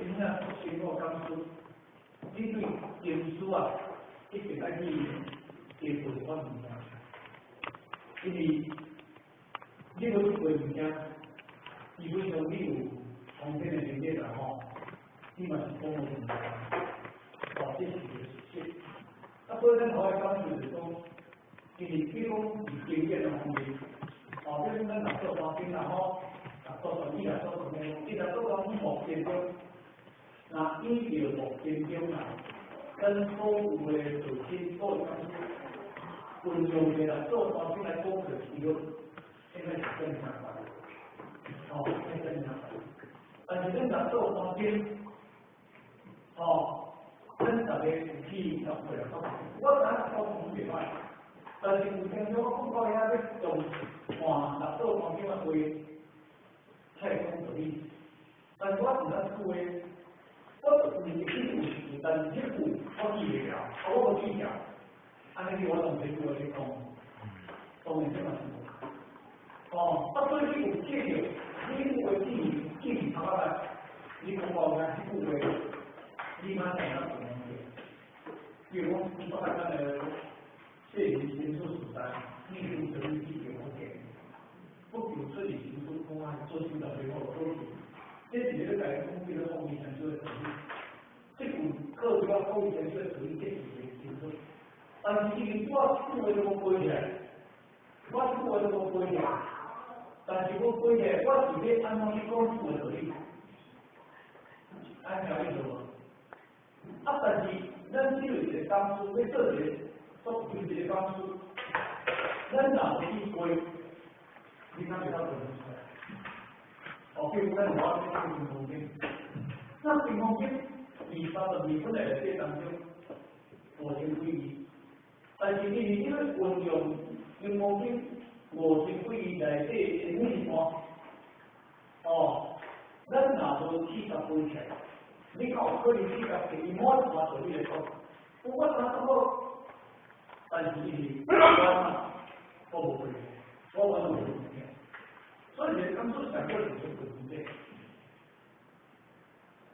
真正生活感受，你对经书啊，一定要去接触我物件，因为你无去过物件，基本上你有方面的理解啦吼，你嘛是讲无物件，哦，这是个事实。啊，所以咱后来讲就是讲，因为比如讲经验的方面，哦，比如咱若做当兵啦吼，做生意啦，做什么，其实做当兵目前中。那依照目前中啊，跟所有的事情所有运用的来做当兵来讲的时候，现在是正常的，哦，是正常的。但是咱若做当兵，哦，咱大家有去了解了，我咱做当兵袂歹，但是有听说我讲到遐要用换若做当兵的话，太讲道理，但是我是咱厝的。我就是一句有，但是一句我记袂了，我无记了，安尼我同谁做咧讲，当然这嘛是哦，啊所以你有记着，你有会记头仔来，你讲我讲这句话，你马上要怎么做？比如讲，你发咱的谢林先做时代，你有什么记着我给？不比如说你行出公安做领导最后都是。这几个改革工具的后面产出的成绩，这股客观后面产出的成绩，这几个形式。但是因为我思维都无背起来，我思维都无背起来，但是我背起来，我是要按照去讲思维道理，按条理做。啊，但是咱只有一个公司，要做一个做一个公司，咱哪会去背？你看袂到怎么出来？哦，比如咱我这个平方间，那平方间232本来在当中5000几亿，但是你这个运用平方间5000几亿内底的每半，哦，咱若无40倍起来，你看有可能40倍，伊满半对你来讲，我感觉我，但是伊我无会，我完全无会。所以你刚说讲过很多问题，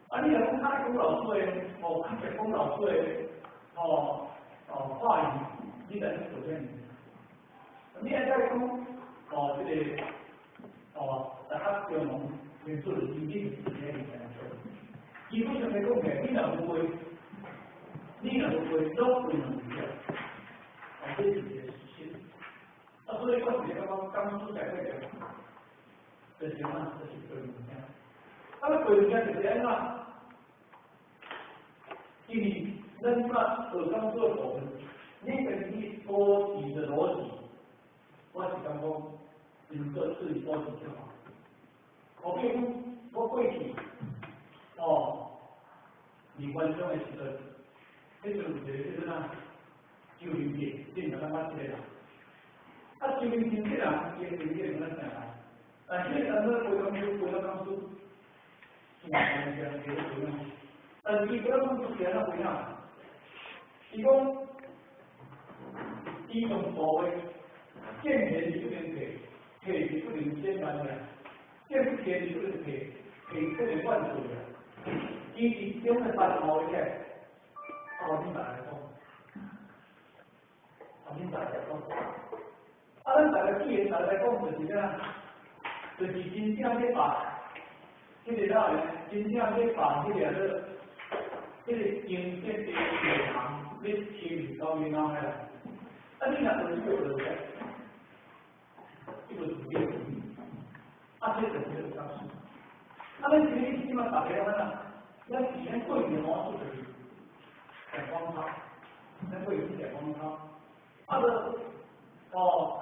啊，你若讲太公老师的，哦，太公老师的，话语，你来去做咩？你还在讲，这个，大家叫农民做的经济是咩物件？基本上来讲嘅，你若不会，都不能理解，这是一个事情。啊，所以我是刚说讲这个。这些嘛，这是对物件。啊，对物件就是安怎？因为咱嘛学刚做部分，你根据逻辑的逻辑，我是讲一个是逻辑就好。我比如讲，我过去，离关中的时阵，迄阵有一个叫啥周林杰，你若捌这个人？啊，周林杰这人，伊的经验咱啥来？但是咱们回到当初，但是伊回到当初前那不样，伊讲，伊用所谓见钱就能给，给就不能先来的，见不钱就不能给不能换走的，伊用的办法一下，你哪来讲？你哪来讲？咱大家既然大家讲就是这样。就是真正要把这个啥呢？真正要把这个经济的银行要提入到银行来。啊，你若做这个对不对？这个是对的。啊，这就是这个方式。啊，咱今天起码大家看啦，咱以前过年我做就是在光抄，咱过年在光抄。啊，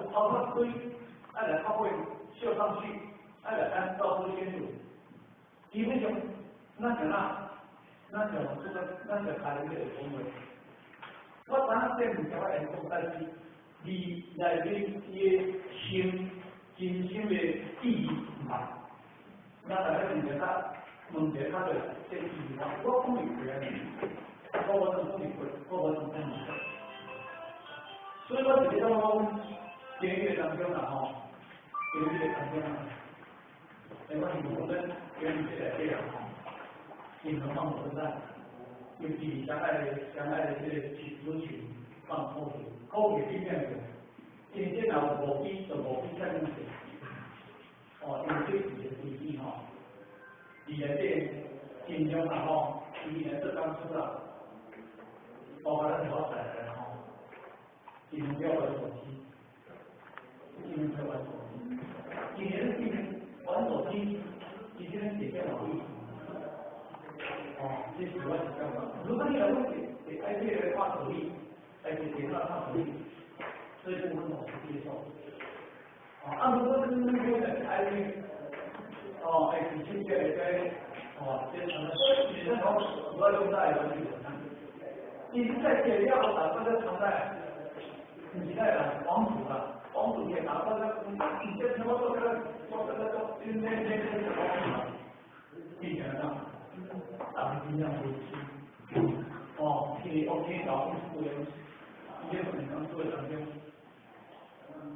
这抄它堆，来它会绣上去。按照这些路，基本上那就这个开的这个工位，我当然这唔叫我人工，但是你内面伊真心的意义唔同，那大家问一下的这意义我讲唔出来，我讲唔出来，所以我直接讲监狱当中啦吼，监狱当中啦。没关系，我们跟你来这样。引河放火车站，尤其相爱的这个族群放火水，火水边边的，因为这若无机就无机产生水，哦，因为这是个飞机吼，里面这尽量啊吼，里面这刚出来，包括咱所在的吼，尽量不要玩手机，尽量不要玩手机，今年尽量玩手机，今天写电脑历史。哦，这是我是这样的。如果你来问给爱这个话手力，来给他话手力，这部分我是接受。啊，如果是那个爱这哦，爱提出这个这什么？女生头主要用在文具上。你是在写料打这个常在，你在王主了，王主也打这个，你这什么做这个今天避免上。打的尽量为主。哦，OK，搞不出来，一些可能做两天，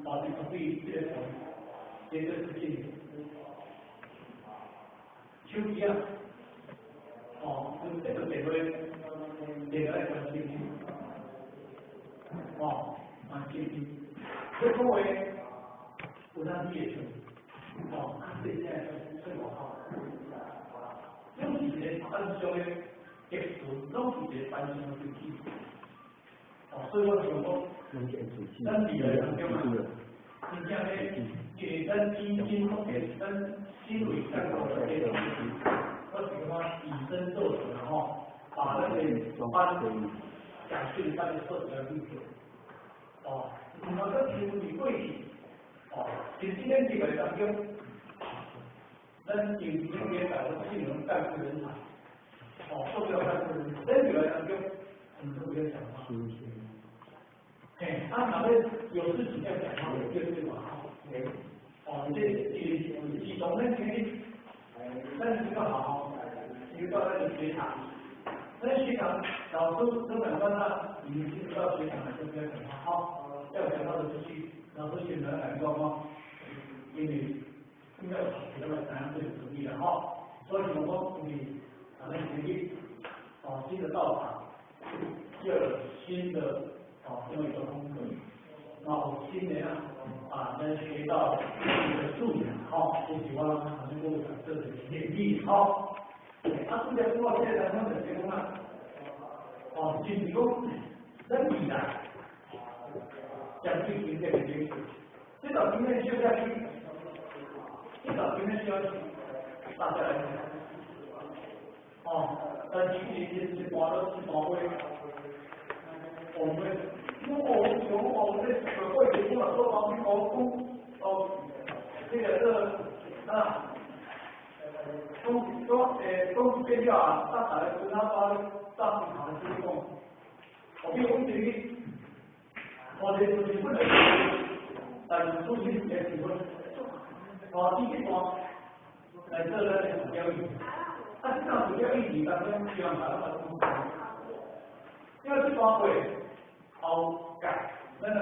把这个对这个这个事情，手机啊，哦，就这个点来关心，哦，关心，这作为不让业主，哦，对现在是我好。拢是一个反向的结束，拢是一个反向的手机。哦，所以我想讲，咱未来当中啊，真正咧，给咱基金或给咱新伟上高的这种，我是讲以身作则吼，把那个班讲训咱的设置理解。哦，然后这其实你过去，哦，其实今天这个当中。咱有经验搞的技能干部人才，哦，受不了干部人才，真有来当中，我们都不要讲话。哎，他哪位有事情要讲话，我就对嘛，哦，这你懂那权利，但是要好好，你到那里学堂，那学堂老师根本班上，你们知道学堂就不要讲话，好，要讲话的出去，老师选择哪个吗？因为。应该那么咱会有能力的哈，所以我说你咱们决定新的道场，要有新的这么一个风格，然后新年能学到一个素养就喜欢好像跟我讲这个勉励他素养之后，现在他们的结婚就是说人比的，将最新这个结束，这个今天就下去。至少今天需要大家来看，但今天是花了7宝贵，我们我们这会节目了，说方面这个公司变掉上海的跟他发上市场的推动，我们有问题，我的就是不能，但是出去也提问。第一方来做那个交易，这场主交易当中希望把它公开，因为这方会改，那个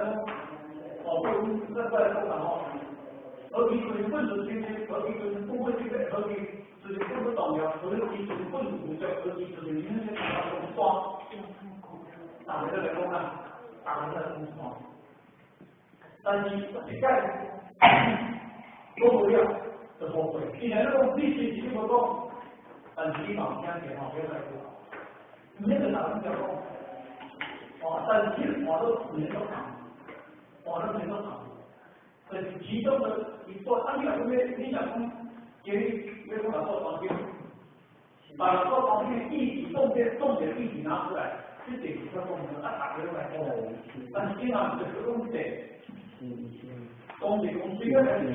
会公司在在市场和平就是混合经济，和平就是不会经济，和平就是不是导流，和平就是混合叫和平就是你那些打的双，打的来公开，打的来公双，但是你看。做不了就后悔。既然那种利息你不够，但是你往前点不要再做，那个哪能叫做？但是其实我都人都长，人都长，这是其中的一个。你讲你讲因为把做房间，把做房间的议题重点议题拿出来，这点比较重要，打开来看。但是经常这个东西，公司越来越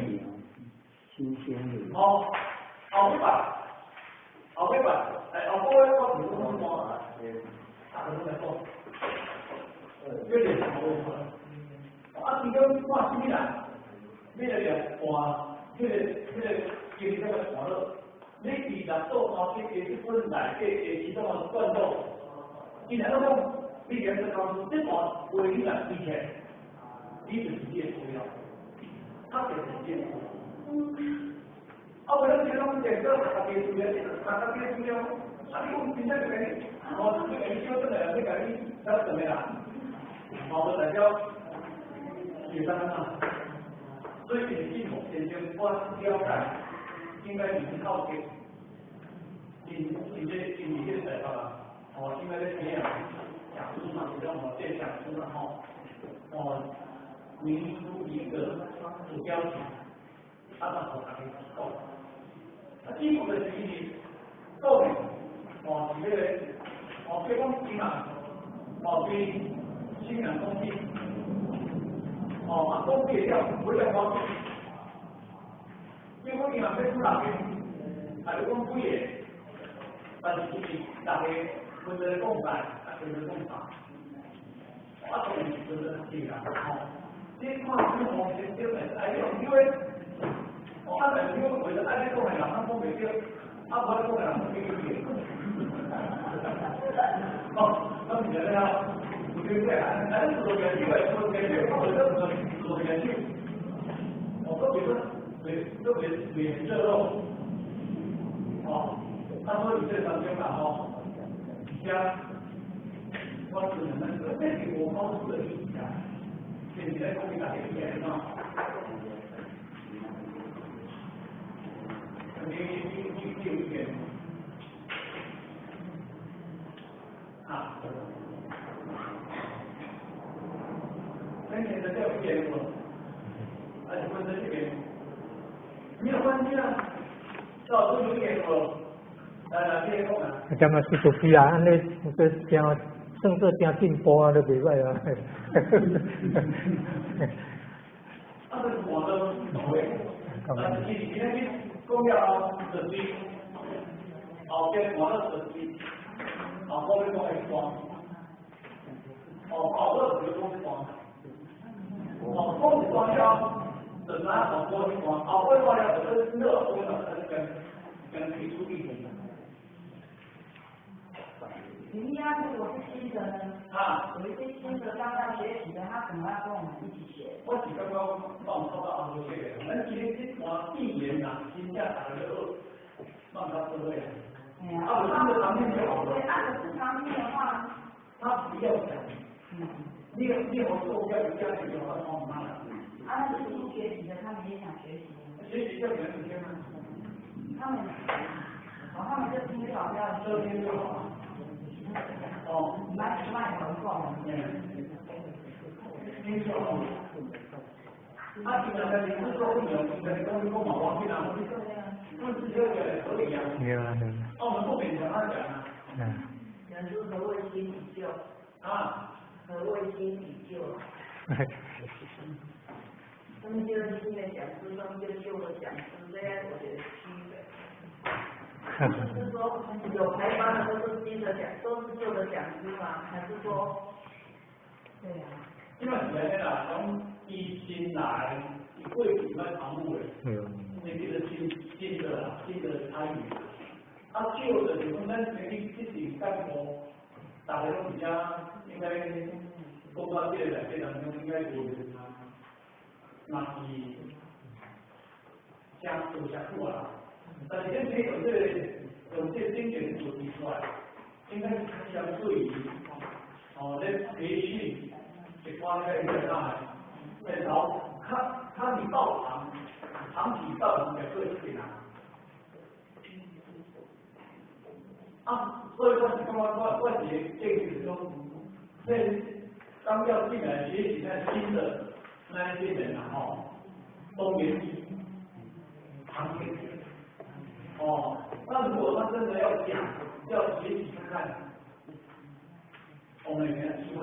新鲜的。后尾巴，后尾我提供什么？大家都在做，这点好问题。提供挂机啦，这个挂，这个经这个活络，你其实做好这些是本来这其中的段落，既然都讲，你原则告诉这个为你来以前，你是直接需要，他给直接。我们这种建设特别注意，特别注意，你讲真正就给你，你给你修正的，你给你要怎么样？我代表学生啊，所以你目前就关了解，应该已经靠近，这些在吧？应该在培养讲师嘛，比较变讲师然后明出一个主标题，它的好才够。基础的学习够的，这个对方金啊，对新人工具，工具要不要方便？对方银行在出哪边？还有工具，但是大家分的共办，分的共法，当然分的这个这块是目前基本是因为。他们因为为了爱这种人，他们没有，他不会做人，没有别的。那你觉得呀？对不对？还是做研究，做研究，或者做研究。特别美食肉，他说你这张天吧，加，我只能说这个我高出的理解，你来给大家演啊。你有点今年的教育结果，还是分的这边，没有关系啊，到都有结果，结果啊。咁啊，是做啊，安尼个正算做正进步啊，都袂歹啊。这是我的所谓，但是你那边公交手机，跟网络手机，后面放一双，好多这个东西放。光是光标，本来好多地方，为光标本身热多了，它是跟提出一种的。你呀，如果是新的呢？有一些新的刚刚学习的，他可能要跟我们一起学。我几个帮我们抄到很多学员，那今天一年呐，新价打了就让他社会。我新的产品就好了。对，按的是产品的话，他不要讲。你我做教育家庭的话，帮我妈了。那是新学习的，他们也想学习。学习就没时间了。他们就听少要收听就好。卖合作。听就好。他平常的你是说你的东西跟我忘记了，不是这个合理啊。对啊。我们不勉强他讲啊。人是何谓心比救？何谓心比救？他们就是新的讲师，他们就旧的讲师，这样我觉得区别。是说有排班的都是新的讲，都是旧的讲师吗？还是说？对呀。因为现在啦，从一新来，贵体卖常务的，那个新的参与，旧的就是咱前面自己干过，大家都比较应该公关界的这当中应该有那是相互啦，但是现在有这经典所提出来，应该是相对于在培训。花在这上来，然后看你到长期到你的个性所以说你干嘛关节这个中，刚要进来学习那新的那一些人都愿意长期那如果他真的要学习看看，我们有没有机会？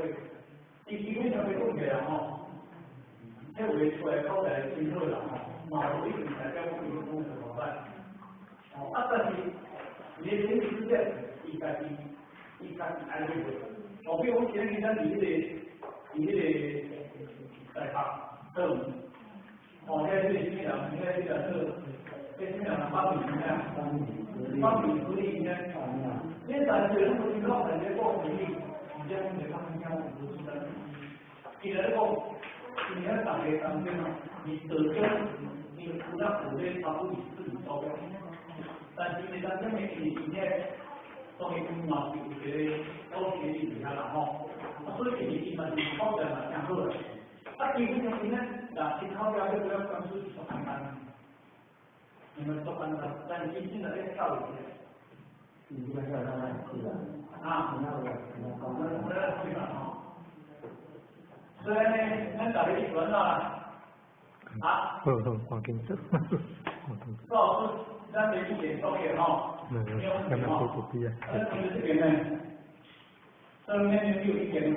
你基本上被供起来这回出来靠在新热了马上一定才叫我们公司怎么办？但是你的心理是这样，一开始安慰我，比如我前几天你在这种，现在这新娘，现在这新娘帮你处理一下，因为咱学生不知道人家做能力，你这东西他们讲我不知道。你能够，你要打给当兵嘛？你得跟你你不要鼓励超过你自己招标，但是呢，咱这边是今天作为公嘛，有些高学历底下啦吼，所以你基本上考标嘛，挺好的。基本上呢，去考标就不要光是做单单，你们做单单，但是真的要跳一些。你这个要让它自然啊，那个高对吧？所以呢，咱大家一轮啊。啊，黄金色，不好是咱的一点作业哈，没有，刚刚说不必啊。这边呢，这边有一点五。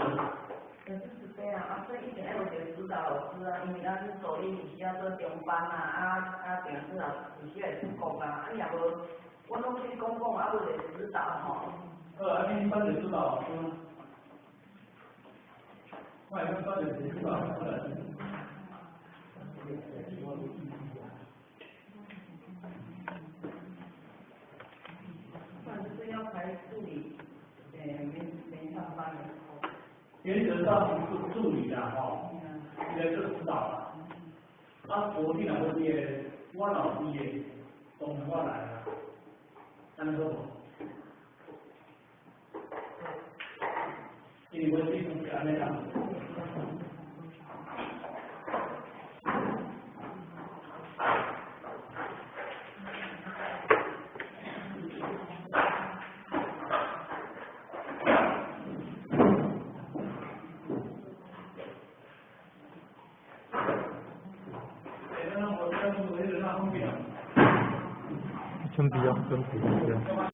就是这样啊，所以以前有些指导老师啊，因为咱是手艺需要做中班啊，平时啊有需要出工啊，也无我拢去公共啊，为了指导吼。你班的指导老师，我也跟班的指导老师。就是要排助理，没上班的时候。原则上是助理的哈，应该是指导了。昨天那个也，我老师也从我来了，他们说因为我是从前面讲。准备啊。